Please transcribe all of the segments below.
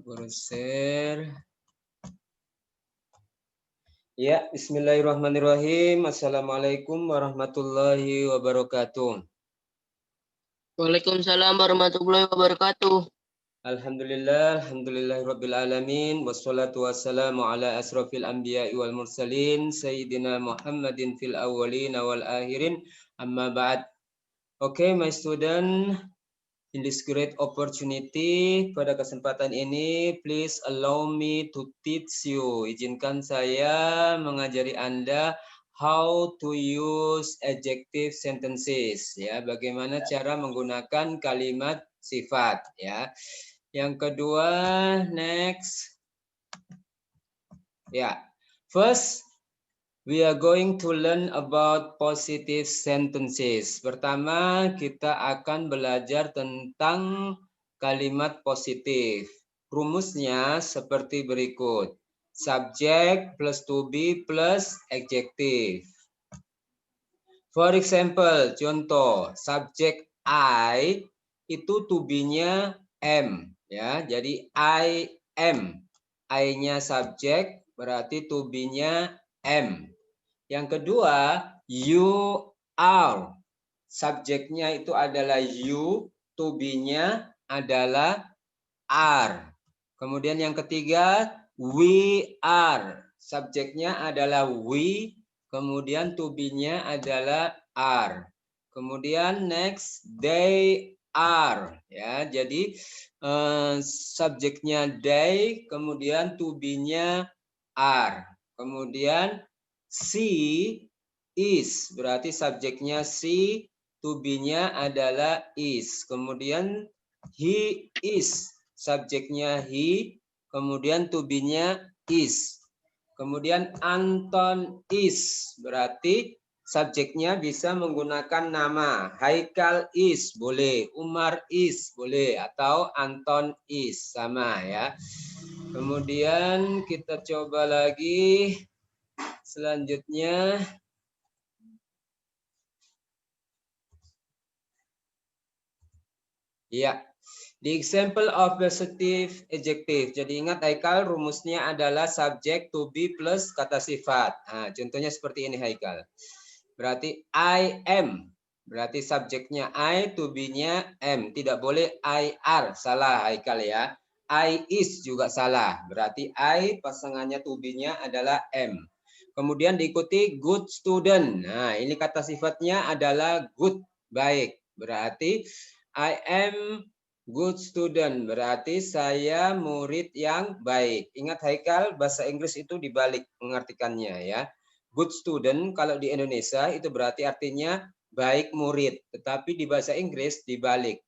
Guru share. Ya, bismillahirrahmanirrahim. Assalamualaikum warahmatullahi wabarakatuh. Waalaikumsalam warahmatullahi wabarakatuh. Alhamdulillahirabbil alamin wassalatu wassalamu ala asrofil anbiya'i wal mursalin sayyidina Muhammadin fil awwalin wal akhirin amma ba'd. Okay, my student, in this great opportunity, pada kesempatan ini, please allow me to teach you. Izinkan saya mengajari Anda how to use adjective sentences. Ya, bagaimana cara menggunakan kalimat sifat. Ya, yang kedua, next. Ya, first. We are going to learn about positive sentences. Pertama, kita akan belajar tentang kalimat positif. Rumusnya seperti berikut. Subject plus to be plus adjective. For example, contoh, subject I itu to be-nya am, ya. Jadi I am. I-nya subjek berarti to be-nya am. Yang kedua, you are. Subjeknya itu adalah you, to be-nya adalah are. Kemudian yang ketiga, we are. Subjeknya adalah we, kemudian to be-nya adalah are. Kemudian next, they are. Ya, jadi subjeknya they, kemudian to be-nya are. Kemudian she is, berarti subjeknya she, to be-nya adalah is. Kemudian he is, subjeknya he, kemudian to be-nya is. Kemudian Anton is, berarti subjeknya bisa menggunakan nama. Haikal is boleh, Umar is boleh, atau Anton is, sama ya. Kemudian kita coba lagi. Selanjutnya, ya, the example of positive adjective. Jadi ingat Haikal, rumusnya adalah subject to be plus kata sifat. Nah, contohnya seperti ini Haikal. Berarti I am. Berarti subjeknya I, to be-nya am. Tidak boleh I are. Salah Haikal ya. I is juga salah. Berarti I pasangannya to be-nya adalah am. Kemudian diikuti good student. Nah, ini kata sifatnya adalah good, baik. Berarti I am good student. Berarti saya murid yang baik. Ingat Haikal, bahasa Inggris itu dibalik mengartikannya ya. Good student kalau di Indonesia itu berarti artinya baik murid. Tetapi di bahasa Inggris dibalik.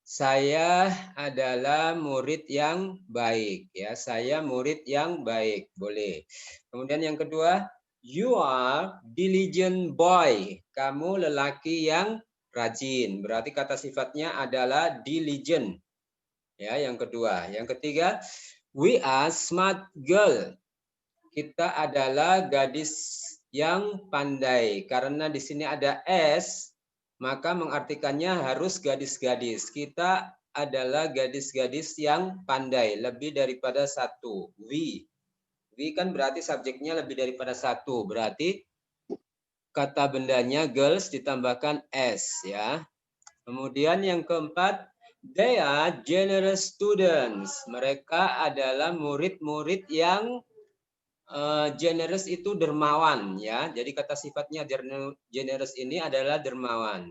Saya adalah murid yang baik ya, saya murid yang baik, boleh. Kemudian yang kedua, you are diligent boy. Kamu lelaki yang rajin. Berarti kata sifatnya adalah diligent. Ya, yang kedua. Yang ketiga, we are smart girl. Kita adalah gadis yang pandai. Karena di sini ada S, maka mengartikannya harus gadis-gadis. Kita adalah gadis-gadis yang pandai, lebih daripada satu. We kan berarti subjeknya lebih daripada satu. Berarti kata bendanya girls ditambahkan S ya. Kemudian yang keempat, they are generous students. Mereka adalah murid-murid yang generous itu dermawan ya. Jadi kata sifatnya generous ini adalah dermawan.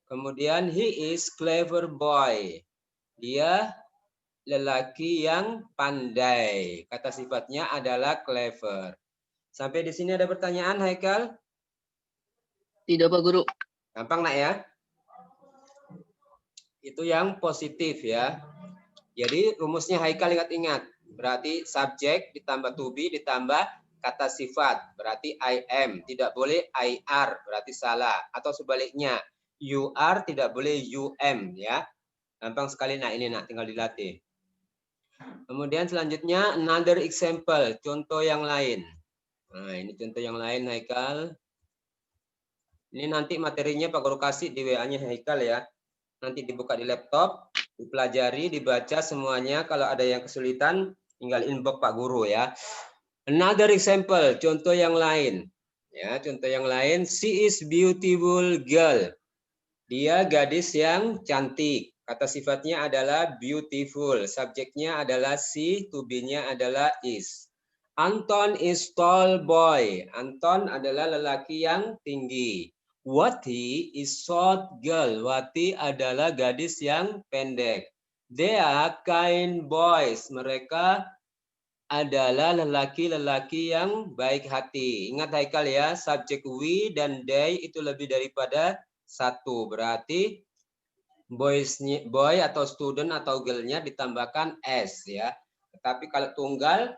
Kemudian he is clever boy. Dia lelaki yang pandai. Kata sifatnya adalah clever. Sampai di sini ada pertanyaan Haikal? Tidak Pak Guru. Gampang nak ya? Itu yang positif ya. Jadi rumusnya Haikal ingat-ingat. Berarti subjek ditambah to be ditambah kata sifat. Berarti I am. Tidak boleh I are. Berarti salah. Atau sebaliknya. You are tidak boleh you am. Ya. Gampang sekali nak ini nak. Tinggal dilatih. Kemudian selanjutnya another example. Contoh yang lain. Nah ini contoh yang lain Haikal. Ini nanti materinya Pak Guru kasih di WA-nya Haikal ya. Nanti dibuka di laptop. Dipelajari, dibaca semuanya. Kalau ada yang kesulitan, tinggal inbox Pak Guru ya. Another example, contoh yang lain. Ya, contoh yang lain, she is beautiful girl. Dia gadis yang cantik. Kata sifatnya adalah beautiful. Subjeknya adalah she, to be-nya adalah is. Anton is tall boy. Anton adalah lelaki yang tinggi. Wati is short girl. Wati adalah gadis yang pendek. They are kind boys. Mereka adalah lelaki-lelaki yang baik hati. Ingat Haikal ya, subjek we dan they itu lebih daripada satu. Berarti boy atau student atau girl-nya ditambahkan s ya. Tetapi kalau tunggal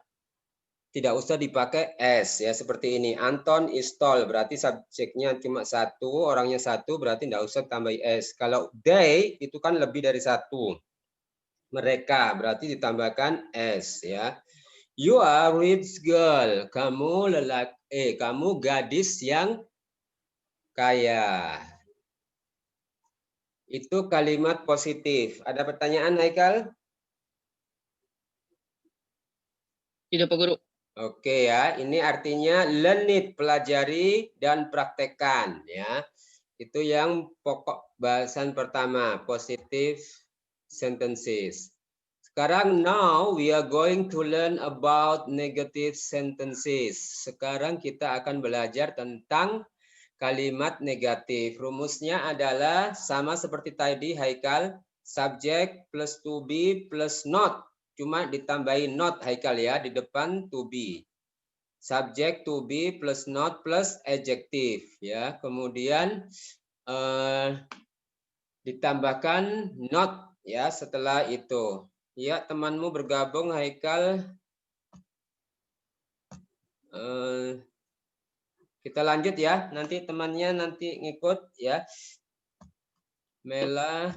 tidak usah dipakai s ya, seperti ini. Anton is tall, berarti subjeknya cuma satu, orangnya satu, berarti tidak usah tambah s. Kalau they itu kan lebih dari satu. Mereka berarti ditambahkan s ya. You are rich girl. Kamu kamu gadis yang kaya. Itu kalimat positif. Ada pertanyaan, Haikal? Tidak, Pak Guru. Oke ya, ini artinya learn it, pelajari dan praktekkan ya. Itu yang pokok bahasan pertama, positive sentences. Sekarang now we are going to learn about negative sentences. Sekarang kita akan belajar tentang kalimat negatif. Rumusnya adalah sama seperti tadi Haikal, subject plus to be plus not. Cuma ditambahin not Haikal ya di depan to be. Subject to be plus not plus adjective ya. Kemudian ditambahkan not ya setelah itu. Ya, temanmu bergabung Haikal. Kita lanjut ya. Nanti temannya nanti ngikut ya. Mela.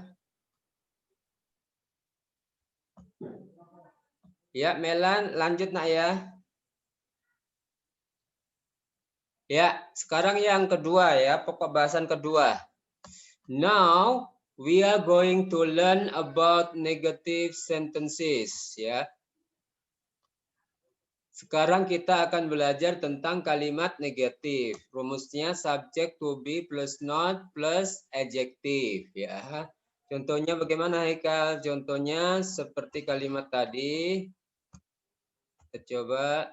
Ya, Mela lanjut nak ya. Ya, sekarang yang kedua ya, pokok bahasan kedua. Now we are going to learn about negative sentences ya. Sekarang kita akan belajar tentang kalimat negatif. Rumusnya subject to be plus not plus adjective ya. Contohnya bagaimana Haikal? Contohnya seperti kalimat tadi. Kita coba.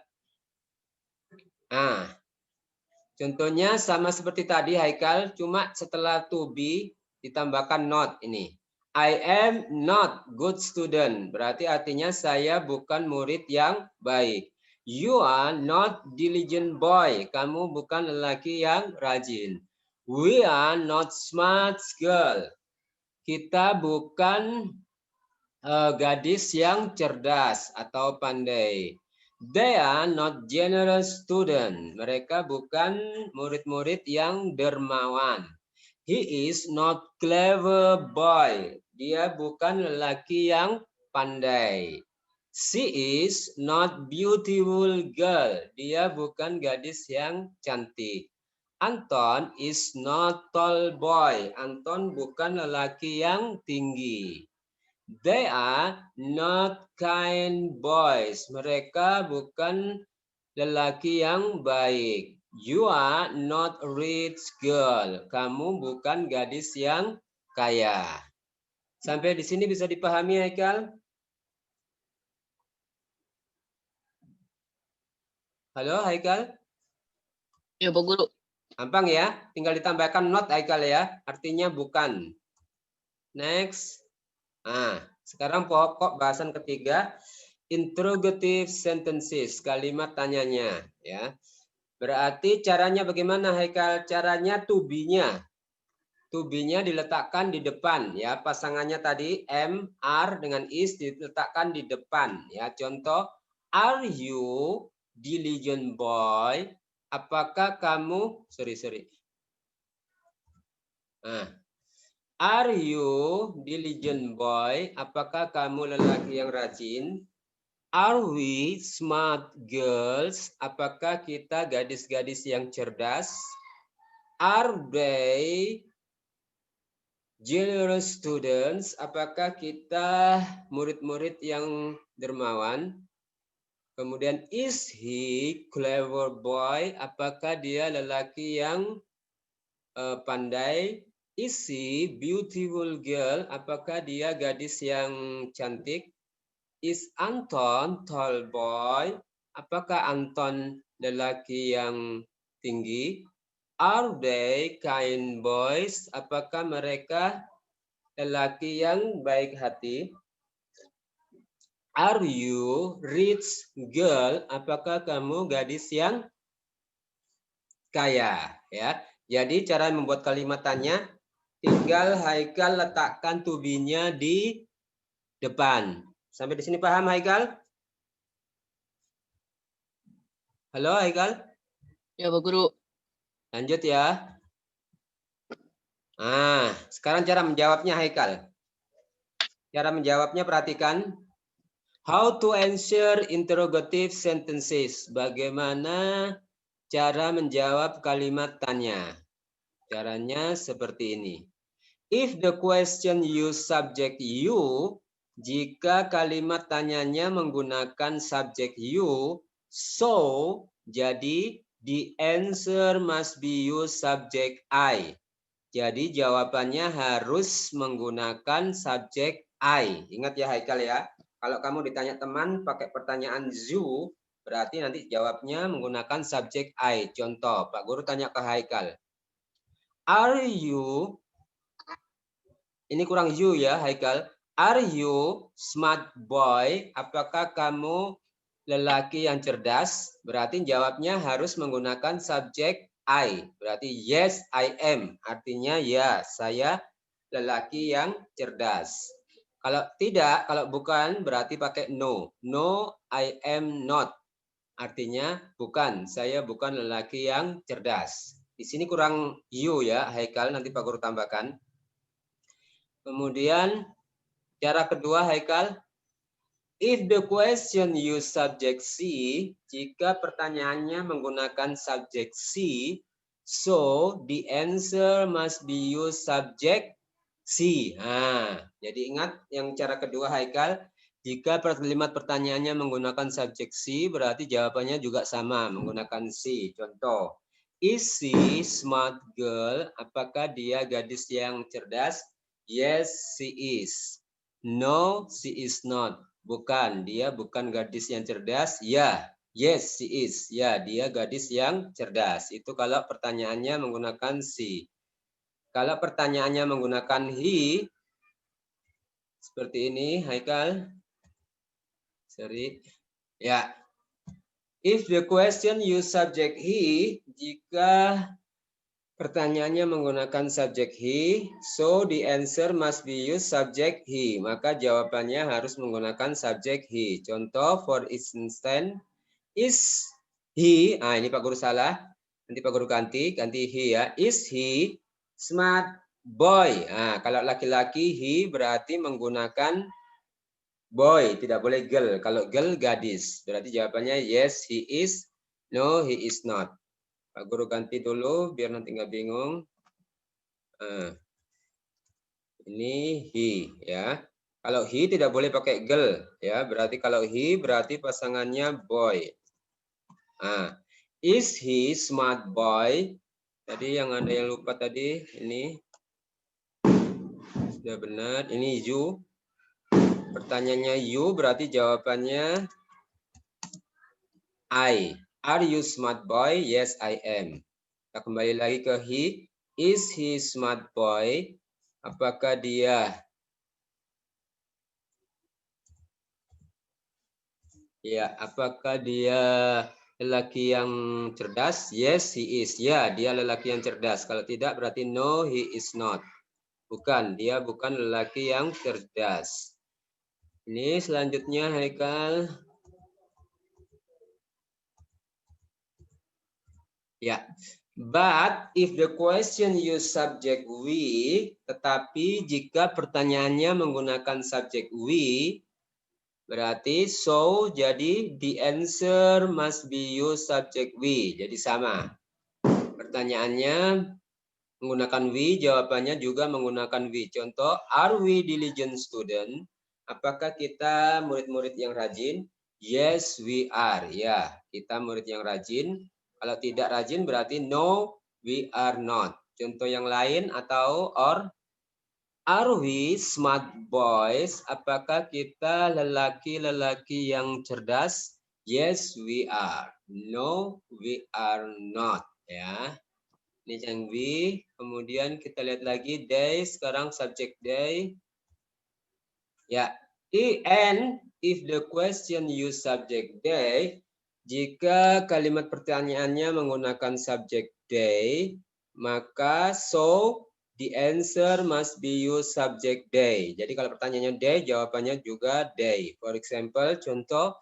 Contohnya sama seperti tadi Haikal, cuma setelah to be ditambahkan not ini. I am not good student. Berarti artinya saya bukan murid yang baik. You are not diligent boy. Kamu bukan lelaki yang rajin. We are not smart girl. Kita bukan gadis yang cerdas atau pandai. They are not generous student. Mereka bukan murid-murid yang dermawan. He is not clever boy. Dia bukan lelaki yang pandai. She is not beautiful girl. Dia bukan gadis yang cantik. Anton is not tall boy. Anton bukan lelaki yang tinggi. They are not kind boys. Mereka bukan lelaki yang baik. You are not rich girl. Kamu bukan gadis yang kaya. Sampai di sini bisa dipahami, Haikal? Halo, Haikal? Ya, Pak Guru. Gampang ya? Tinggal ditambahkan not, Haikal ya. Artinya bukan. Next. Sekarang pokok bahasan ketiga. Interrogative sentences. Kalimat tanyanya. Ya. Berarti caranya bagaimana, Haikal? Caranya to be-nya. To be-nya diletakkan di depan. Ya, pasangannya tadi am, are dengan is diletakkan di depan. Ya, contoh. Are you diligent boy? Apakah kamu Are you diligent boy? Apakah kamu lelaki yang rajin? Are we smart girls? Apakah kita gadis-gadis yang cerdas? Are they Generous students, apakah kita murid-murid yang dermawan? Kemudian is he clever boy? Apakah dia lelaki yang pandai? Is she beautiful girl? Apakah dia gadis yang cantik? Is Anton tall boy? Apakah Anton lelaki yang tinggi? Are they kind boys? Apakah mereka lelaki yang baik hati? Are you rich girl? Apakah kamu gadis yang kaya? Ya. Jadi cara membuat kalimat tanya, tinggal Haikal letakkan to be-nya di depan. Sampai di sini paham Haikal? Halo Haikal? Ya, Pak Guru. Lanjut ya. Nah, sekarang cara menjawabnya Haikal. Cara menjawabnya perhatikan. How to answer interrogative sentences. Bagaimana cara menjawab kalimat tanya? Caranya seperti ini. If the question use subject you, jika kalimat tanyanya menggunakan subjek you, so jadi the answer must be use subject I. Jadi jawabannya harus menggunakan subjek I. Ingat ya Haikal ya. Kalau kamu ditanya teman pakai pertanyaan you, berarti nanti jawabnya menggunakan subjek I. Contoh, Pak Guru tanya ke Haikal. Are you, ini kurang you ya Haikal. Are you smart boy? Apakah kamu lelaki yang cerdas? Berarti jawabnya harus menggunakan subjek I. Berarti yes I am. Artinya ya saya lelaki yang cerdas. Kalau tidak, kalau bukan berarti pakai no. No, I am not. Artinya bukan, saya bukan lelaki yang cerdas. Di sini kurang you ya, Haikal, nanti Pak Guru tambahkan. Kemudian cara kedua Haikal, if the question use subject C, jika pertanyaannya menggunakan subjek C, so the answer must be use subject C. Nah, jadi ingat yang cara kedua Haikal, jika kalimat pertanyaannya menggunakan subjek C, berarti jawabannya juga sama, menggunakan C. Contoh, is she smart girl? Apakah dia gadis yang cerdas? Yes, she is. No, she is not. Bukan, dia bukan gadis yang cerdas. Ya, yes, she is. Ya, dia gadis yang cerdas. Itu kalau pertanyaannya menggunakan she. Kalau pertanyaannya menggunakan he, seperti ini, Haikal. Sorry. Ya. If the question use subject he, jika pertanyaannya menggunakan subjek he, so the answer must be use subject he. Maka jawabannya harus menggunakan subjek he. Contoh, for instance, is he, nah ini Pak Guru salah. Nanti Pak Guru ganti he ya. Is he smart boy? Nah, kalau laki-laki he berarti menggunakan boy, tidak boleh girl. Kalau girl gadis. Berarti jawabannya yes he is, no he is not. Pak Guru ganti dulu biar nanti nggak bingung. Ini he ya. Kalau he tidak boleh pakai girl ya. Berarti kalau he berarti pasangannya boy. Nah, is he smart boy? Tadi yang ada yang lupa tadi ini sudah benar. Ini you. Pertanyaannya you berarti jawabannya I. Are you smart boy? Yes, I am. Kita kembali lagi ke he. Is he smart boy? Apakah dia apakah dia lelaki yang cerdas? Yes, he is. Ya, dia lelaki yang cerdas. Kalau tidak berarti no, he is not. Bukan, dia bukan lelaki yang cerdas. Ini selanjutnya Haikal. Ya. But if the question use subject we, tetapi jika pertanyaannya menggunakan subjek we, berarti so jadi the answer must be use subject we. Jadi sama. Pertanyaannya menggunakan we, jawabannya juga menggunakan we. Contoh, are we diligent student? Apakah kita murid-murid yang rajin? Yes, we are. Ya, kita murid yang rajin. Kalau tidak rajin berarti no, we are not. Contoh yang lain atau or, are we smart boys? Apakah kita lelaki-lelaki yang cerdas? Yes, we are. No, we are not. Ya. Ini yang we. Kemudian kita lihat lagi they. Sekarang subject they. Ya. And if the question use subject they, jika kalimat pertanyaannya menggunakan subject they, maka so the answer must be use subject they. Jadi kalau pertanyaannya they, jawabannya juga they. For example, contoh,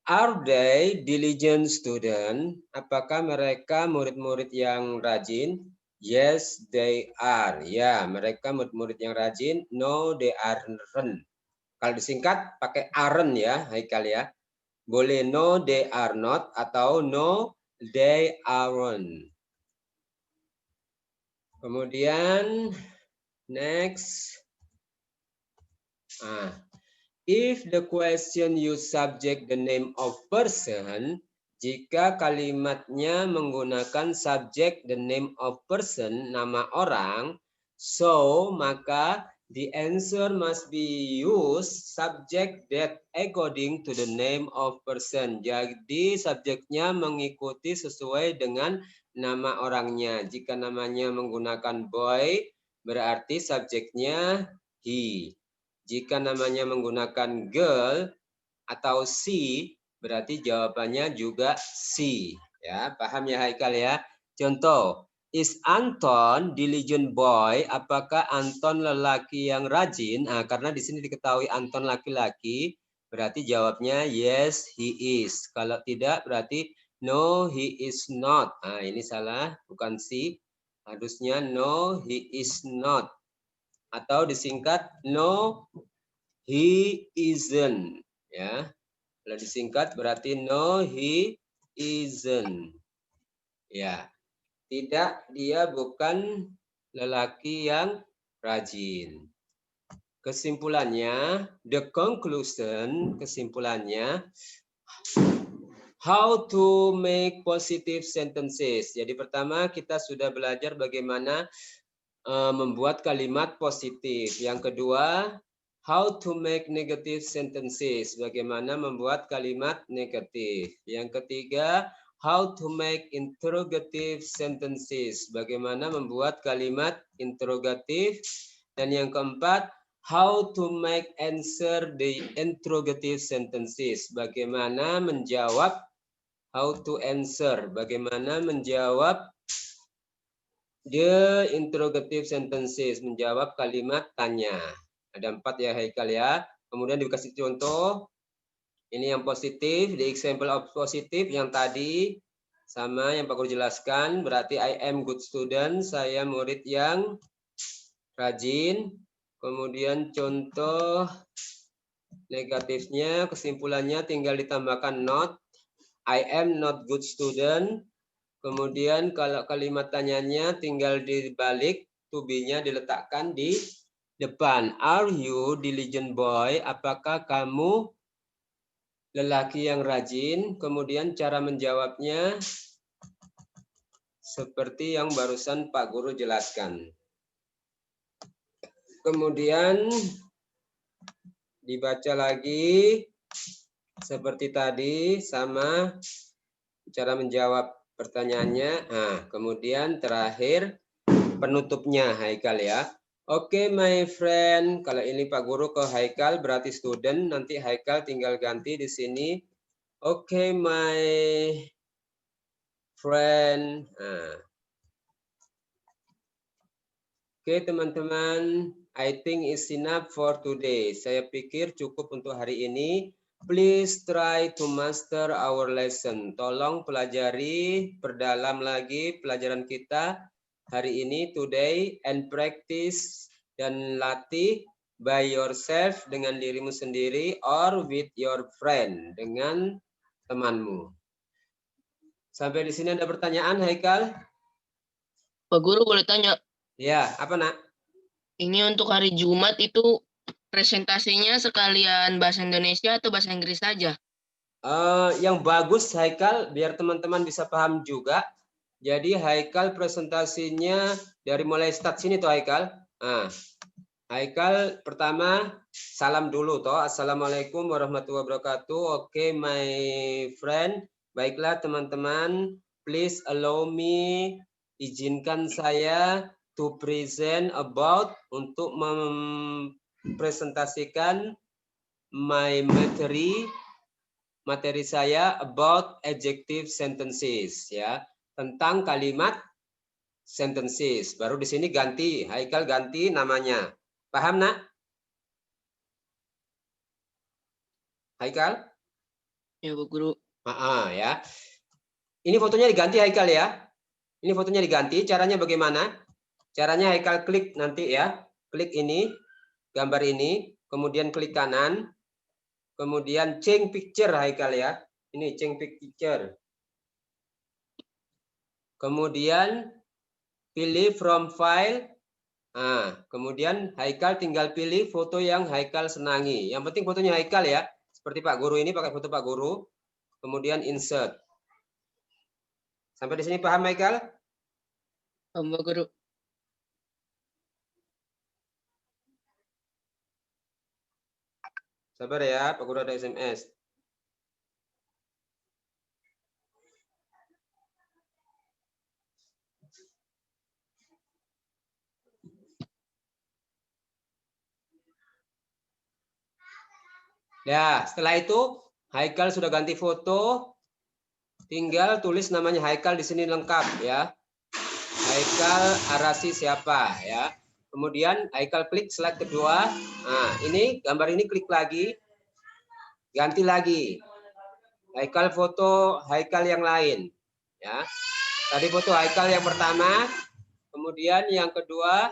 are they diligent student? Apakah mereka murid-murid yang rajin? Yes, they are. Ya, mereka murid-murid yang rajin. No, they aren't. Kalau disingkat pakai aren't ya, Haikal ya. Boleh no, they are not atau no, they aren't. Kemudian next. If the question use subject the name of person, jika kalimatnya menggunakan subject the name of person, nama orang, so maka the answer must be use subject that according to the name of person. Jadi subjeknya mengikuti sesuai dengan nama orangnya. Jika namanya menggunakan boy, berarti subjeknya he. Jika namanya menggunakan girl atau she, berarti jawabannya juga she. Ya, paham ya Haikal ya? Contoh, is Anton diligent boy? Apakah Anton lelaki yang rajin? Nah, karena di sini diketahui Anton laki-laki, berarti jawabnya yes, he is. Kalau tidak, berarti no, he is not. Nah, ini salah, bukan she. Harusnya no, he is not. Atau disingkat no, he isn't. Ya, kalau disingkat berarti no, he isn't. Ya, tidak, dia bukan lelaki yang rajin. Kesimpulannya, the conclusion, kesimpulannya, how to make positive sentences. Jadi pertama kita sudah belajar bagaimana membuat kalimat positif. Yang kedua, how to make negative sentences. Bagaimana membuat kalimat negatif. Yang ketiga, how to make interrogative sentences. Bagaimana membuat kalimat interrogatif. Dan yang keempat, how to make answer the interrogative sentences. Bagaimana menjawab, how to answer. Bagaimana menjawab the interrogative sentences, menjawab kalimat tanya. Ada 4 ya Haikal ya. Kemudian dikasih contoh. Ini yang positif, the example of positif yang tadi sama yang Pak Guru jelaskan. Berarti I am good student, saya murid yang rajin. Kemudian contoh negatifnya, kesimpulannya tinggal ditambahkan not. I am not good student. Kemudian kalau kalimat tanyanya tinggal dibalik, to be-nya diletakkan di depan. Are you diligent boy? Apakah kamu lelaki yang rajin? Kemudian cara menjawabnya seperti yang barusan Pak Guru jelaskan. Kemudian dibaca lagi seperti tadi sama cara menjawab pertanyaannya. Nah, kemudian terakhir penutupnya Haikal ya. Oke, my friend. Kalau ini Pak Guru ke Haikal berarti student. Nanti Haikal tinggal ganti di sini. Oke, my friend. Nah. Oke, teman-teman. I think it's enough for today. Saya pikir cukup untuk hari ini. Please try to master our lesson. Tolong pelajari, perdalam lagi pelajaran kita hari ini, today, and practice dan latih by yourself dengan dirimu sendiri or with your friend dengan temanmu. Sampai di sini ada pertanyaan, Haikal? Pak Guru boleh tanya, Ya, apa nak? ini untuk hari Jumat itu presentasinya sekalian bahasa Indonesia atau bahasa Inggris saja? Yang bagus Haikal biar teman-teman bisa paham juga. Jadi Haikal presentasinya dari mulai start sini tuh Haikal. Nah, Haikal pertama salam dulu toh. Assalamualaikum warahmatullahi wabarakatuh. Oke, my friend. Baiklah teman-teman, please allow me, izinkan saya to present about, untuk mempresentasikan my materi saya about adjective sentences, ya, tentang kalimat sentences. Baru di sini ganti, Haikal ganti namanya. Paham nak? Haikal? Ya Pak Guru. Ya. Ini fotonya diganti Haikal ya. Ini fotonya diganti. Caranya bagaimana? Caranya Haikal klik nanti ya. Klik ini, gambar ini, kemudian klik kanan, kemudian change picture Haikal ya. Ini change picture. Kemudian pilih from file. Nah, kemudian Haikal tinggal pilih foto yang Haikal senangi. Yang penting fotonya Haikal ya. Seperti Pak Guru ini pakai foto Pak Guru. Kemudian insert. Sampai di sini paham Haikal? Pak Guru. Sabar ya, Pak Guru ada SMS. Ya, setelah itu Haikal sudah ganti foto, tinggal tulis namanya Haikal di sini lengkap ya. Haikal Arasi siapa ya. Kemudian Haikal klik slide kedua. Nah, ini gambar ini klik lagi. Ganti lagi. Haikal foto Haikal yang lain ya. Tadi foto Haikal yang pertama, kemudian yang kedua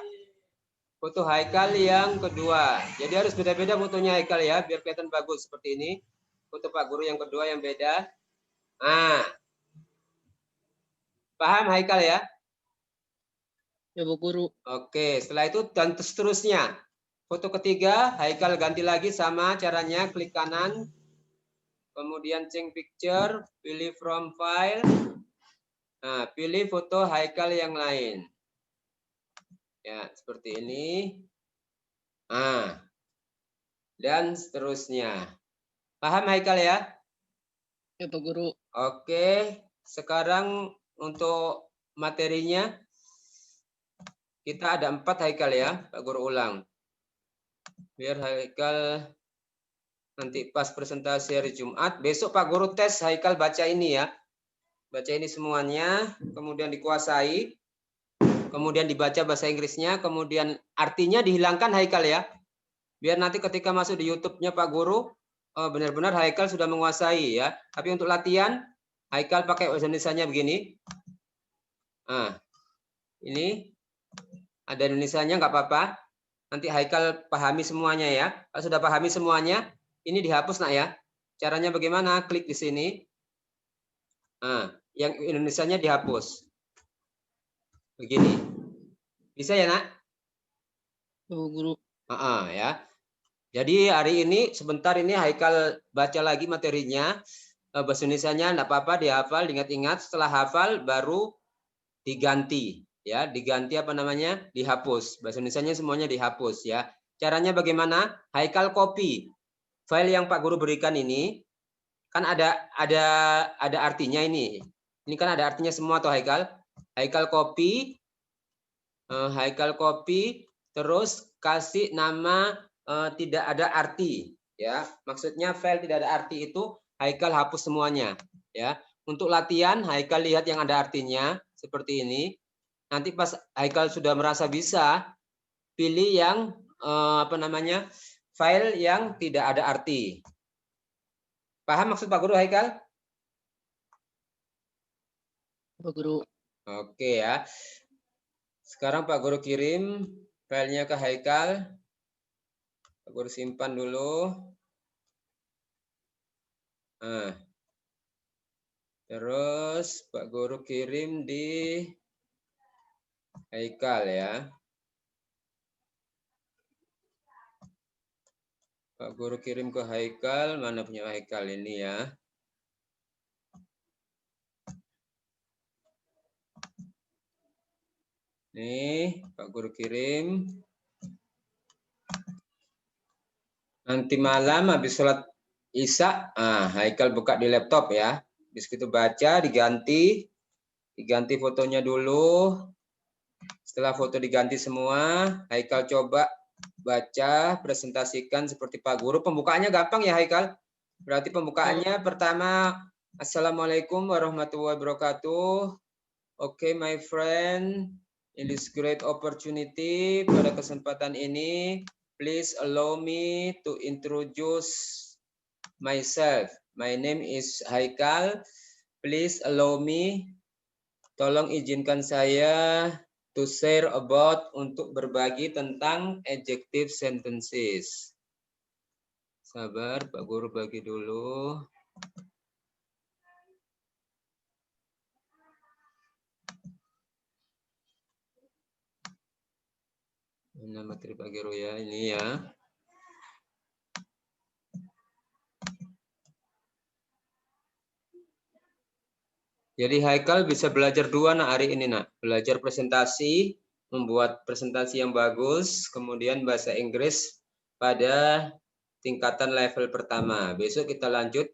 foto Haikal yang kedua. Jadi harus beda-beda fotonya Haikal ya, biar kelihatan bagus seperti ini. Foto Pak Guru yang kedua yang beda. Nah, paham Haikal ya? Ya Pak Guru. Oke, setelah itu dan seterusnya. Foto ketiga, Haikal ganti lagi sama caranya, klik kanan, kemudian change picture, pilih from file. Nah, pilih foto Haikal yang lain. Ya, seperti ini. Nah, dan seterusnya. Paham Haikal ya? Ya Pak Guru. Oke, sekarang untuk materinya kita ada 4 Haikal ya, Pak Guru ulang. Biar Haikal nanti pas presentasi hari Jumat, besok Pak Guru tes Haikal baca ini ya. Baca ini semuanya, kemudian dikuasai, kemudian dibaca bahasa Inggrisnya, kemudian artinya dihilangkan Haikal ya. Biar nanti ketika masuk di YouTube-nya Pak Guru, benar-benar Haikal sudah menguasai ya. Tapi untuk latihan, Haikal pakai bahasa Indonesianya begini. Nah, ini ada Indonesianya nggak apa-apa. Nanti Haikal pahami semuanya ya. Kalau sudah pahami semuanya, ini dihapus nak ya. Caranya bagaimana? Klik di sini. Nah, yang Indonesianya dihapus. Begini. Bisa ya nak? Ya Pak Guru. Ya. Jadi hari ini sebentar ini Haikal baca lagi materinya. Bahasa Indonesianya enggak apa-apa dihafal, diingat-ingat. Setelah hafal baru diganti ya, diganti apa namanya? Dihapus. Bahasa Indonesianya semuanya dihapus ya. Caranya bagaimana? Haikal copy file yang Pak Guru berikan ini. Kan ada artinya ini. Ini kan ada artinya semua tuh Haikal. Haikal copy terus kasih nama tidak ada arti ya. Maksudnya file tidak ada arti itu Haikal hapus semuanya ya. Untuk latihan Haikal lihat yang ada artinya seperti ini. Nanti pas Haikal sudah merasa bisa, pilih yang file yang tidak ada arti. Paham maksud Pak Guru Haikal? Pak Guru. Oke ya. Sekarang Pak Guru kirim filenya ke Haikal. Pak Guru simpan dulu. Nah, terus Pak Guru kirim di Haikal ya. Pak Guru kirim ke Haikal, mana punya Haikal ini ya. Nih, Pak Guru kirim. Nanti malam habis sholat Isya, Haikal buka di laptop ya. Habis itu baca, diganti fotonya dulu. Setelah foto diganti semua, Haikal coba baca, presentasikan seperti Pak Guru. Pembukaannya gampang ya Haikal. Berarti pembukaannya pertama, Assalamualaikum warahmatullahi wabarakatuh. Oke, my friend, in this great opportunity, pada kesempatan ini, please allow me to introduce myself. My name is Haikal. Please allow me. Tolong izinkan saya to share about, untuk berbagi tentang adjective sentences. Sabar, Pak Guru bagi dulu. Ini materi Pak Guru ya, ini ya. Jadi Haikal bisa belajar dua nak hari ini nak. Belajar presentasi, membuat presentasi yang bagus, kemudian bahasa Inggris pada tingkatan level pertama. Besok kita lanjut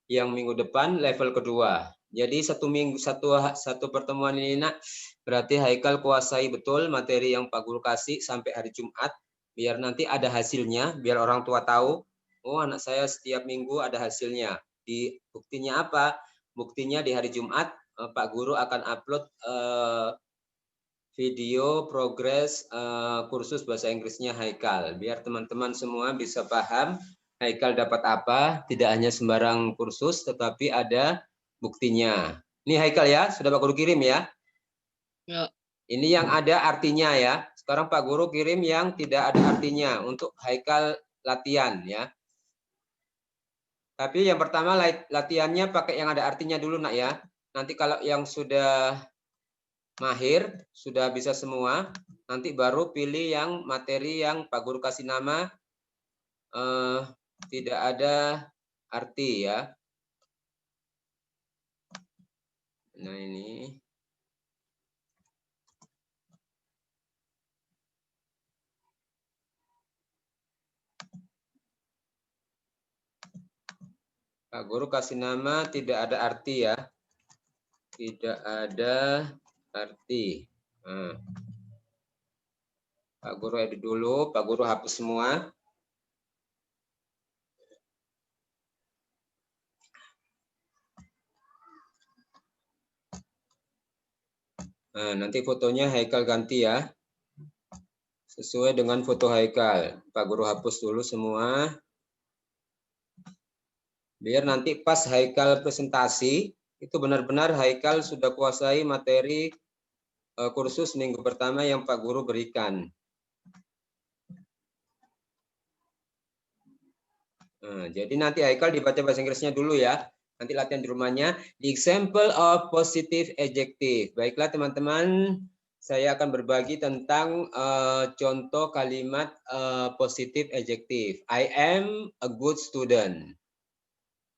yang minggu depan level kedua. Jadi satu pertemuan ini nak, berarti Haikal kuasai betul materi yang Pak Guru kasih sampai hari Jumat, biar nanti ada hasilnya, biar orang tua tahu, oh anak saya setiap minggu ada hasilnya. Di buktinya apa? Buktinya di hari Jumat Pak Guru akan upload video progres kursus bahasa Inggrisnya Haikal, biar teman-teman semua bisa paham Haikal dapat apa, tidak hanya sembarang kursus, tetapi ada buktinya. Ini Haikal ya, sudah Pak Guru kirim ya? Ya. Ini yang ada artinya ya. Sekarang Pak Guru kirim yang tidak ada artinya untuk Haikal latihan ya. Tapi yang pertama latihannya pakai yang ada artinya dulu nak ya. Nanti kalau yang sudah mahir, sudah bisa semua, nanti baru pilih yang materi yang Pak Guru kasih nama tidak ada arti ya. Nah ini. Pak Guru kasih nama tidak ada arti ya. Tidak ada arti. Pak Guru edit dulu, Pak Guru hapus semua. Nah, nanti fotonya Haikal ganti ya. Sesuai dengan foto Haikal. Pak Guru hapus dulu semua. Biar nanti pas Haikal presentasi, itu benar-benar Haikal sudah kuasai materi kursus minggu pertama yang Pak Guru berikan. Nah, jadi nanti Haikal dibaca bahasa Inggrisnya dulu ya. Nanti latihan di rumahnya. The example of positive adjective. Baiklah teman-teman, saya akan berbagi tentang contoh kalimat positive adjective. I am a good student.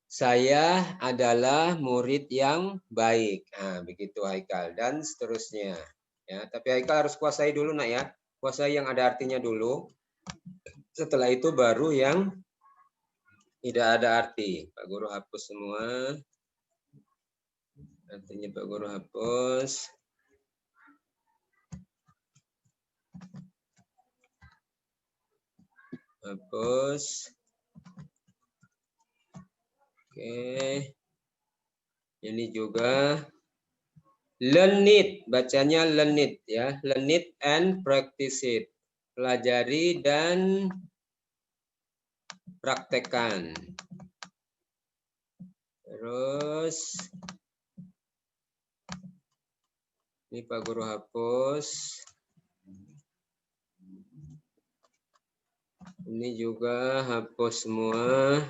Saya adalah murid yang baik. Nah, begitu Haikal dan seterusnya. Ya, tapi Haikal harus kuasai dulu nak ya. Kuasai yang ada artinya dulu. Setelah itu baru yang tidak ada arti. Pak Guru hapus semua. Artinya Pak Guru hapus. Hapus. Oke. Ini juga learn it, bacanya learn it ya. Learn it and practice it. Pelajari dan praktekkan. Terus ini Pak Guru hapus. Ini juga hapus semua.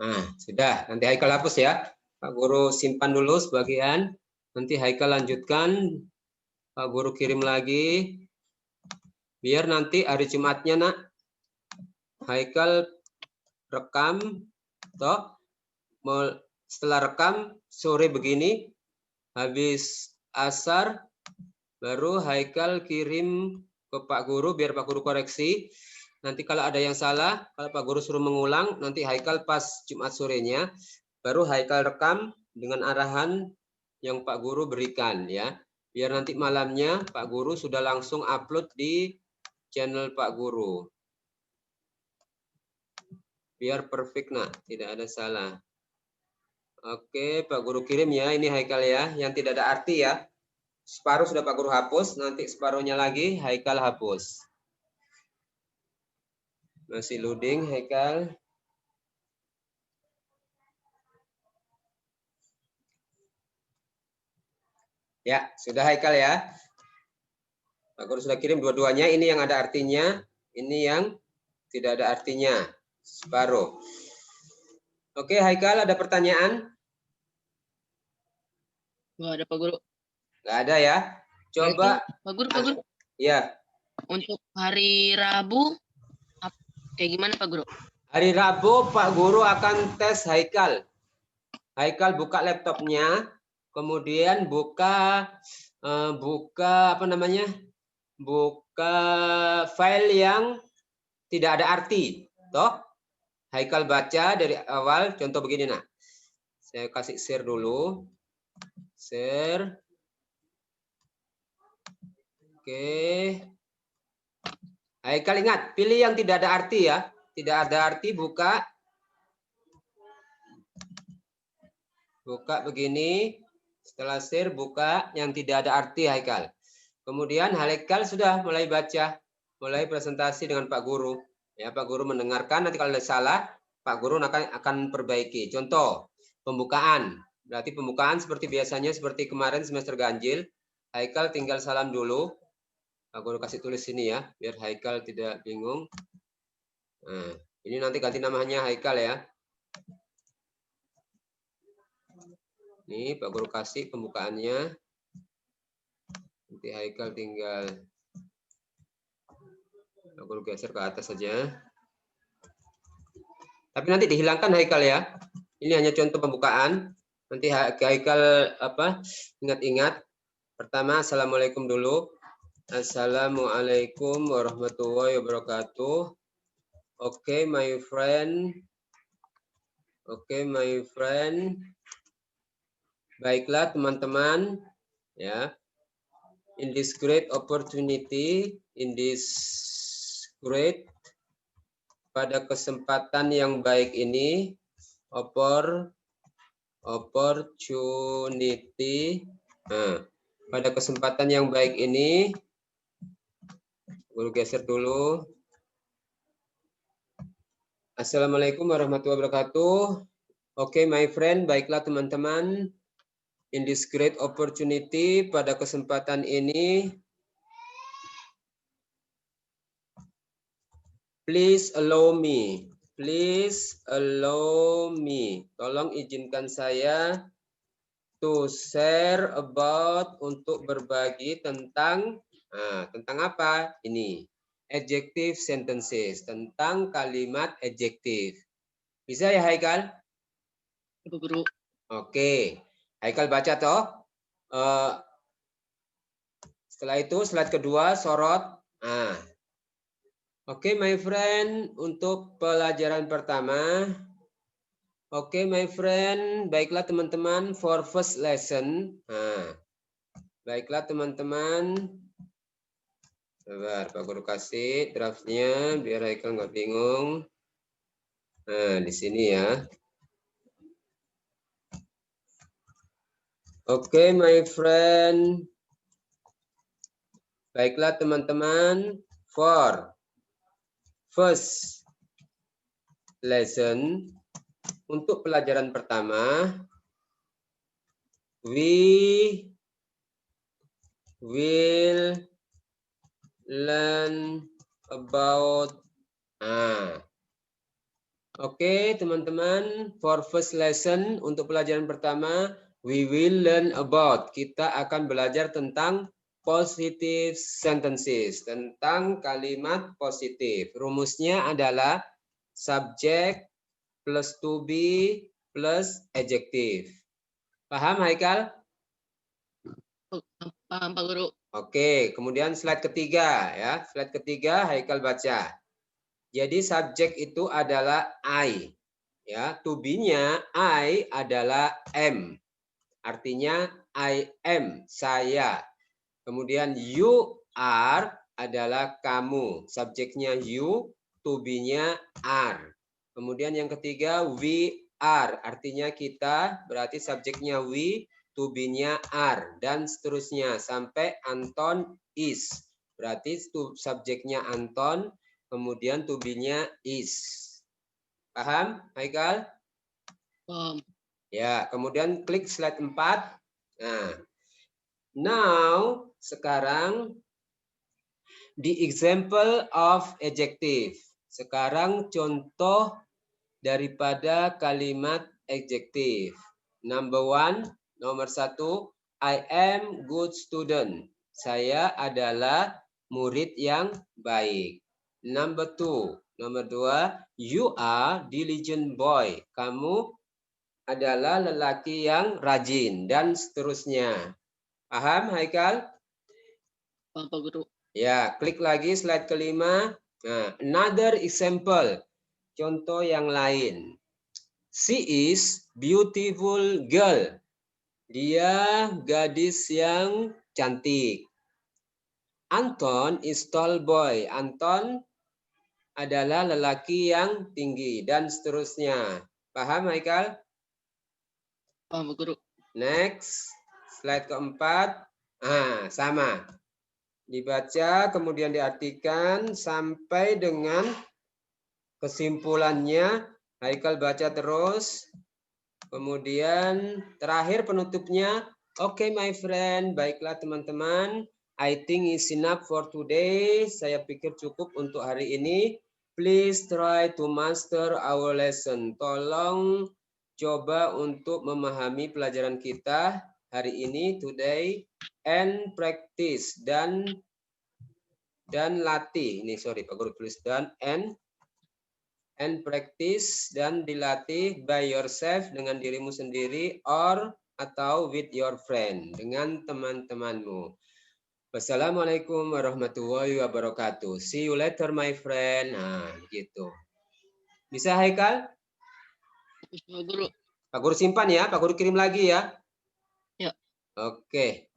Nah, sudah. Nanti Haikal hapus ya. Pak Guru simpan dulu sebagian. Nanti Haikal lanjutkan. Pak Guru kirim lagi. Biar nanti hari Jumatnya nak. Haikal rekam. Toh. Setelah rekam sore begini. Habis asar. Baru Haikal kirim ke Pak Guru. Biar Pak Guru koreksi. Nanti kalau ada yang salah. Kalau Pak Guru suruh mengulang. Nanti Haikal pas Jumat sorenya. Baru Haikal rekam dengan arahan yang Pak Guru berikan ya. Biar nanti malamnya Pak Guru sudah langsung upload di channel Pak Guru. Biar perfect nak, tidak ada salah. Oke, Pak Guru kirim ya, ini Haikal ya, yang tidak ada arti ya. Separuh sudah Pak Guru hapus, nanti separuhnya lagi Haikal hapus. Masih loading Haikal. Ya, sudah Haikal ya. Pak Guru sudah kirim dua-duanya, ini yang ada artinya, ini yang tidak ada artinya. Separuh. Oke, Haikal ada pertanyaan? Nggak ada Pak Guru. Nggak ada ya. Coba. Pak Guru. Ya. Untuk hari Rabu, kayak gimana Pak Guru? Hari Rabu Pak Guru akan tes Haikal. Haikal buka laptopnya, kemudian buka apa namanya? Buka file yang tidak ada arti, toh? Haikal baca dari awal. Contoh begini nak. Saya kasih share dulu. Share. Oke. Haikal ingat, pilih yang tidak ada arti ya. Tidak ada arti, buka. Buka begini. Setelah share, buka yang tidak ada arti Haikal. Kemudian Haikal sudah mulai baca. Mulai presentasi dengan Pak Guru. Ya, Pak Guru mendengarkan, nanti kalau ada salah, Pak Guru akan perbaiki. Contoh, pembukaan. Berarti pembukaan seperti biasanya, seperti kemarin semester ganjil. Haikal tinggal salam dulu. Pak Guru kasih tulis sini ya, biar Haikal tidak bingung. Nah, ini nanti ganti namanya Haikal ya. Ini Pak Guru kasih pembukaannya. Nanti Haikal tinggal Pak Guru geser ke atas saja. Tapi nanti dihilangkan Haikal ya. Ini hanya contoh pembukaan. Nanti Haikal ingat-ingat. Pertama, assalamualaikum dulu. Assalamualaikum warahmatullahi wabarakatuh. Oke, my friend. Oke, my friend. Baiklah teman-teman, ya. In this great opportunity, pada kesempatan yang baik ini, opportunity. Nah, pada kesempatan yang baik ini, Guru geser dulu. Assalamualaikum warahmatullahi wabarakatuh. Oke, my friend, baiklah teman-teman. In this great opportunity, pada kesempatan ini, please allow me. Tolong izinkan saya to share about, untuk berbagi tentang apa? Ini adjective sentences, tentang kalimat adjektif. Bisa ya Haikal? Ibu Guru. Oke, Haikal baca toh. Setelah itu slide kedua sorot. Oke, my friend, untuk pelajaran pertama. Oke, my friend, baiklah teman-teman, for first lesson. Baiklah teman-teman. Sabar, Pak Guru kasih draftnya biar Haikal nggak bingung. Nah, di sini ya. Oke, my friend. Baiklah teman-teman, for first lesson, untuk pelajaran pertama, we will learn about Oke, teman-teman, for first lesson untuk pelajaran pertama, we will learn about. Kita akan belajar tentang positive sentences, tentang kalimat positif. Rumusnya adalah subject plus to be plus adjective. Paham, Haikal? Paham, Pak Guru. Oke, kemudian slide ketiga ya. Slide ketiga Haikal baca. Jadi subjek itu adalah I. Ya, to be-nya I adalah am. Artinya I am, saya. Kemudian you are adalah kamu. Subjeknya you, to be-nya are. Kemudian yang ketiga we are, artinya kita, berarti subjeknya we, to be-nya are, dan seterusnya sampai Anton is. Berarti subjeknya Anton, kemudian to be-nya is. Paham, Haikal? Paham. Ya, kemudian klik slide 4. Nah, now sekarang the example of adjective. Sekarang contoh daripada kalimat adjektif. Number 1, nomor 1, I am good student. Saya adalah murid yang baik. Number 2, nomor 2, you are diligent boy. Kamu adalah lelaki yang rajin, dan seterusnya. Paham, Haikal? Paham, Pak Guru. Ya, klik lagi slide kelima. Nah, another example. Contoh yang lain. She is beautiful girl. Dia gadis yang cantik. Anton is tall boy. Anton adalah lelaki yang tinggi, dan seterusnya. Paham, Haikal? Paham, Pak Guru. Next, slide keempat. Sama. Dibaca, kemudian diartikan sampai dengan kesimpulannya. Haikal baca terus. Kemudian terakhir penutupnya. Oke, my friend. Baiklah teman-teman. I think is enough for today. Saya pikir cukup untuk hari ini. Please try to master our lesson. Tolong coba untuk memahami pelajaran kita hari ini, today, and practice, dan latih. Ini sorry, Pak Guru tulis dan and practice, dan dilatih by yourself, dengan dirimu sendiri, or atau with your friend, dengan teman-temanmu. Wassalamualaikum warahmatullahi wabarakatuh. See you later, my friend. Nah, gitu. Bisa, Haikal? Bisa, Pak Guru. Pak Guru simpan ya, Pak Guru kirim lagi ya. Ya. Oke.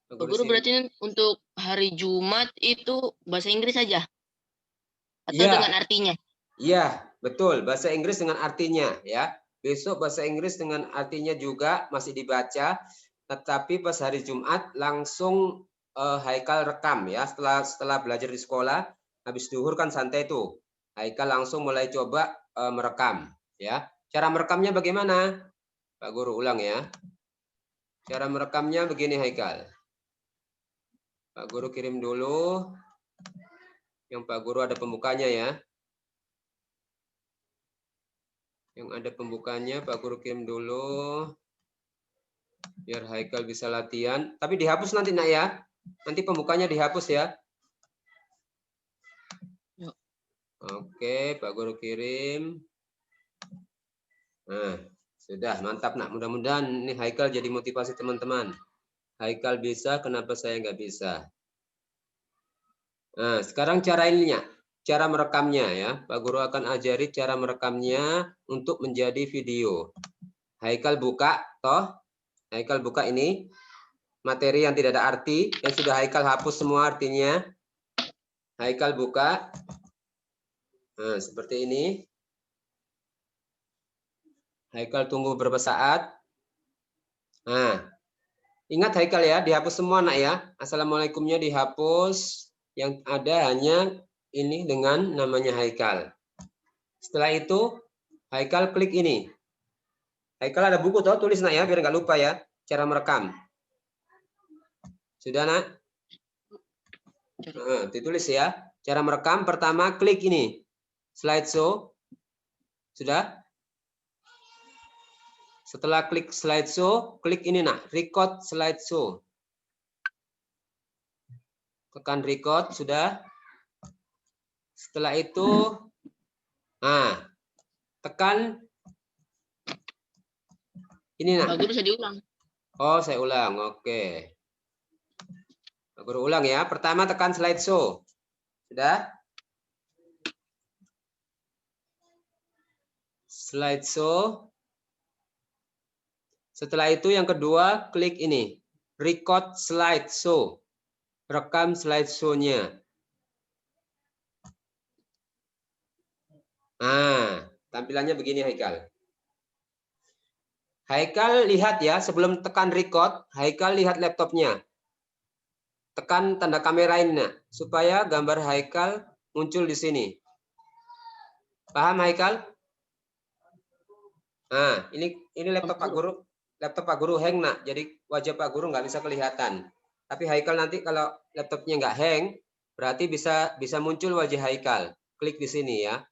Pak Guru berarti untuk hari Jumat itu bahasa Inggris saja? Atau ya, dengan artinya? Iya, betul. Bahasa Inggris dengan artinya ya. Besok bahasa Inggris dengan artinya juga masih dibaca, tetapi pas hari Jumat langsung Haikal rekam ya. Setelah belajar di sekolah, habis duhur kan santai tuh. Haikal langsung mulai coba merekam ya. Cara merekamnya bagaimana? Pak Guru ulang ya. Cara merekamnya begini, Haikal. Pak Guru kirim dulu. Yang Pak Guru ada pembukanya ya. Yang ada pembukanya Pak Guru kirim dulu. Biar Haikal bisa latihan. Tapi dihapus nanti nak ya. Nanti pembukanya dihapus ya. Yuk. Oke, Pak Guru kirim. Nah, sudah mantap nak. Mudah-mudahan ini Haikal jadi motivasi teman-teman. Haikal bisa, kenapa saya nggak bisa? Nah, sekarang cara ininya. Cara merekamnya ya. Pak Guru akan ajari cara merekamnya untuk menjadi video. Haikal buka, toh. Haikal buka ini. Materi yang tidak ada arti. Yang sudah Haikal hapus semua artinya. Haikal buka. Nah, seperti ini. Haikal tunggu beberapa saat. Nah, ingat Haikal ya, dihapus semua nak ya. Assalamualaikumnya dihapus. Yang ada hanya ini dengan namanya Haikal. Setelah itu, Haikal klik ini. Haikal ada buku toh, tulis nak ya, biar nggak lupa ya. Cara merekam. Sudah nak? Nah, ditulis ya. Cara merekam pertama klik ini. Slideshow. Sudah? Setelah klik slideshow, klik ini nak, record slideshow. Tekan record, sudah. Setelah itu, nah, tekan ini nak. Pak Guru bisa diulang. Oh, saya ulang, oke. Pak Guru ulang ya. Pertama tekan slideshow. Sudah? Slideshow. Setelah itu yang kedua, klik ini. Record slideshow. Rekam slideshow-nya. Nah, tampilannya begini Haikal. Haikal lihat ya, sebelum tekan record, Haikal lihat laptopnya. Tekan tanda kamera ini, nah, supaya gambar Haikal muncul di sini. Paham Haikal? Nah, ini laptop Pak Guru. Laptop Pak Guru hang nak, jadi wajah Pak Guru nggak bisa kelihatan. Tapi Haikal nanti kalau laptopnya nggak hang, berarti bisa muncul wajah Haikal. Klik di sini ya.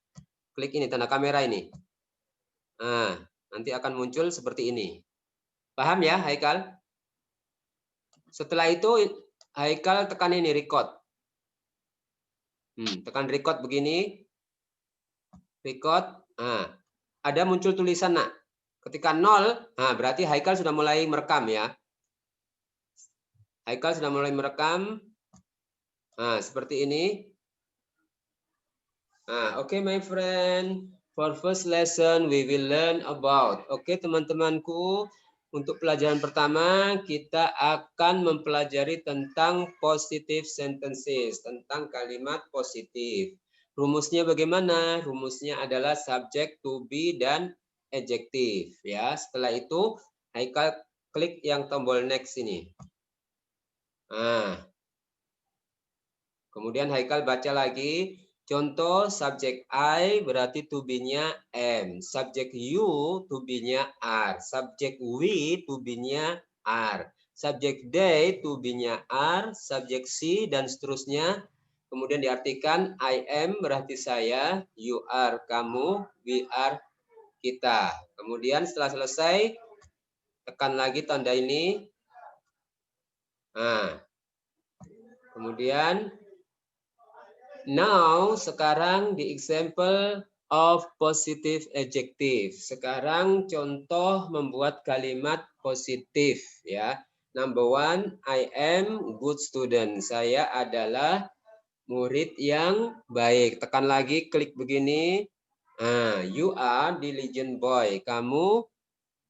Klik ini tanda kamera ini. Nah, nanti akan muncul seperti ini. Paham ya Haikal? Setelah itu Haikal tekan ini record. Tekan record begini. Record. Nah, ada muncul tulisan nak. Ketika 0, nah berarti Haikal sudah mulai merekam ya. Haikal sudah mulai merekam. Nah, seperti ini. Nah, oke my friend. For first lesson we will learn about. Oke, teman-temanku, untuk pelajaran pertama kita akan mempelajari tentang positive sentences, tentang kalimat positif. Rumusnya bagaimana? Rumusnya adalah subject, to be, dan adjective ya. Setelah itu Haikal klik yang tombol next ini. Nah, kemudian Haikal baca lagi. Contoh subjek I berarti to be-nya am. Subjek you to be-nya are. Subjek we to be-nya are. Subjek they to be-nya are. Subjek she dan seterusnya. Kemudian diartikan I am berarti saya, you are kamu, we are kita. Kemudian setelah selesai tekan lagi tanda ini. Nah, kemudian now, sekarang di example of positive adjective. Sekarang contoh membuat kalimat positif ya. Number one, I am good student. Saya adalah murid yang baik. Tekan lagi, klik begini. You are diligent boy. Kamu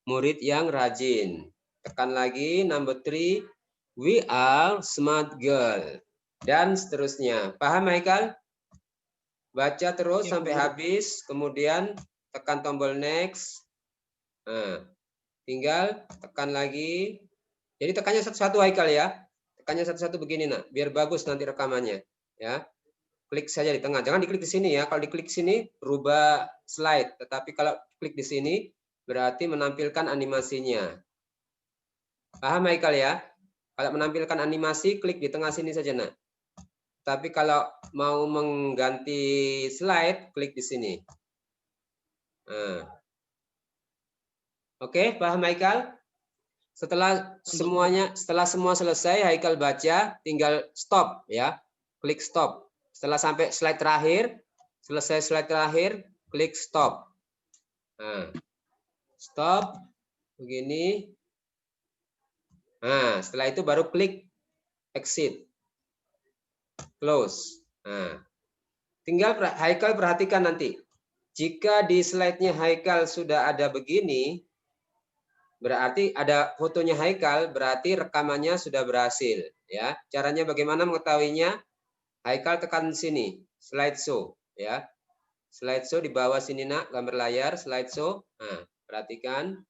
murid yang rajin. Tekan lagi, number three, we are smart girl. Dan seterusnya. Paham Haikal? Baca terus sampai habis, kemudian tekan tombol next. Nah, tinggal tekan lagi. Jadi tekannya satu-satu Haikal ya. Tekannya satu-satu begini nak, biar bagus nanti rekamannya. Ya, klik saja di tengah. Jangan diklik di sini ya. Kalau diklik sini berubah slide. Tetapi kalau klik di sini berarti menampilkan animasinya. Paham Haikal ya? Kalau menampilkan animasi, klik di tengah sini saja nak. Tapi kalau mau mengganti slide, klik di sini. Oke, paham Haikal? Setelah semua selesai, Haikal baca, tinggal stop ya. Klik stop. Setelah sampai slide terakhir, selesai slide terakhir, klik stop. Nah, stop begini. Nah, setelah itu baru klik exit. Close. Nah, tinggal Haikal perhatikan nanti. Jika di slide-nya Haikal sudah ada begini, berarti ada fotonya Haikal, berarti rekamannya sudah berhasil. Ya, caranya bagaimana mengetahuinya? Haikal tekan sini, slideshow. Ya, slideshow di bawah sini nak, gambar layar slideshow. Nah, perhatikan.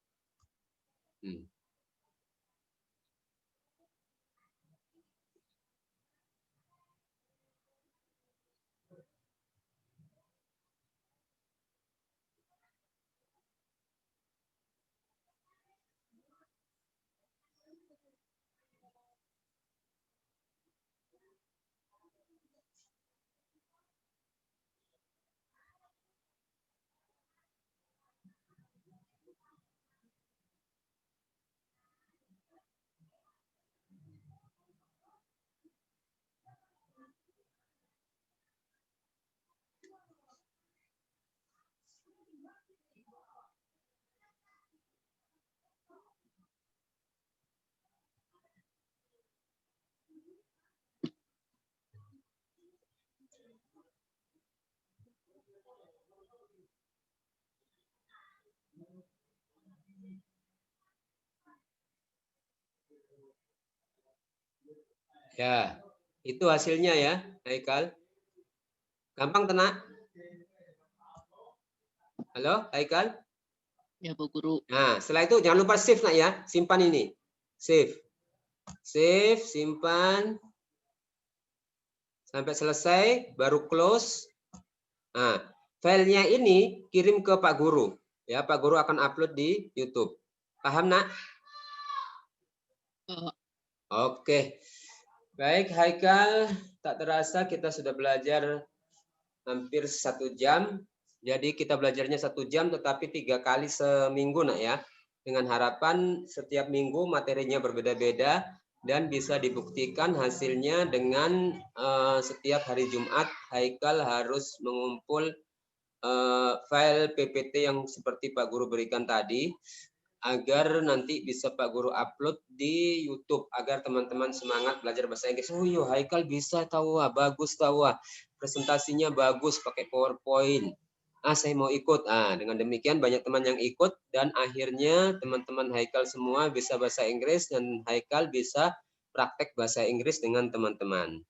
Ya, itu hasilnya ya, Haikal. Gampang tenak. Halo, Haikal. Ya, Pak Guru. Nah, setelah itu jangan lupa save nak ya, simpan ini. Save. Save, simpan. Sampai selesai, baru close. Nah, filenya ini kirim ke Pak Guru. Ya, Pak Guru akan upload di YouTube. Paham nak? Oke. Baik, Haikal. Tak terasa kita sudah belajar hampir 1 jam. Jadi kita belajarnya 1 jam, tetapi 3 kali seminggu nak ya. Dengan harapan setiap minggu materinya berbeda-beda dan bisa dibuktikan hasilnya dengan setiap hari Jumat Haikal harus mengumpul file PPT yang seperti Pak Guru berikan tadi agar nanti bisa Pak Guru upload di YouTube agar teman-teman semangat belajar bahasa Inggris. Oh iya, Haikal bisa tahu, bagus tahu, presentasinya bagus pakai PowerPoint. Saya mau ikut. Dengan demikian banyak teman yang ikut dan akhirnya teman-teman Haikal semua bisa bahasa Inggris dan Haikal bisa praktek bahasa Inggris dengan teman-teman.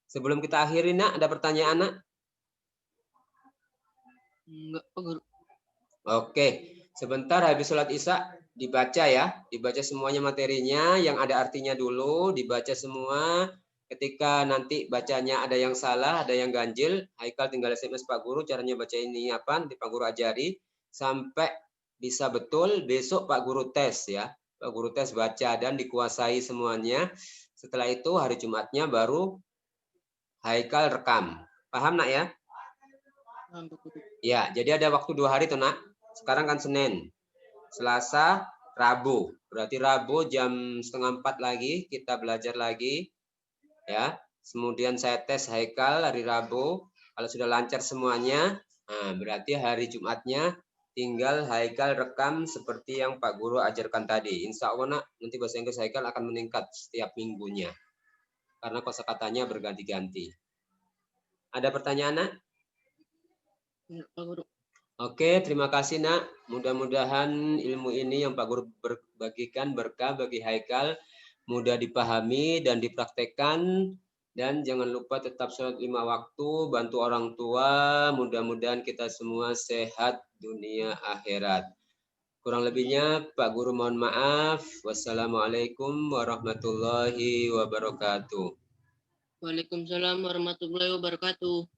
Sebelum kita akhiri, Nak, ada pertanyaan, Nak? Enggak, Pak Guru. Oke, sebentar habis sholat Isya dibaca ya, dibaca semuanya materinya, yang ada artinya dulu, dibaca semua. Ketika nanti bacanya ada yang salah, ada yang ganjil, Haikal tinggal SMS Pak Guru, caranya baca ini apa, nanti Pak Guru ajari, sampai bisa betul, besok Pak Guru tes ya. Pak Guru tes baca dan dikuasai semuanya. Setelah itu hari Jumatnya baru Haikal rekam. Paham nak ya? Ya, jadi ada waktu 2 hari tuh nak. Sekarang kan Senin, Selasa, Rabu. Berarti Rabu jam 3:30 lagi kita belajar lagi. Ya. Kemudian saya tes Haikal hari Rabu. Kalau sudah lancar semuanya, berarti hari Jumatnya tinggal Haikal rekam seperti yang Pak Guru ajarkan tadi. Insya Allah nak, nanti bahasa Inggris Haikal akan meningkat setiap minggunya. Karena kosakatanya berganti-ganti. Ada pertanyaan nak? Enggak, Pak Guru. Oke, terima kasih nak. Mudah-mudahan ilmu ini yang Pak Guru bagikan berkah bagi Haikal, mudah dipahami dan dipraktekkan. Dan jangan lupa tetap sholat 5 waktu, bantu orang tua. Mudah-mudahan kita semua sehat dunia akhirat. Kurang lebihnya Pak Guru mohon maaf. Wassalamualaikum warahmatullahi wabarakatuh. Waalaikumsalam warahmatullahi wabarakatuh.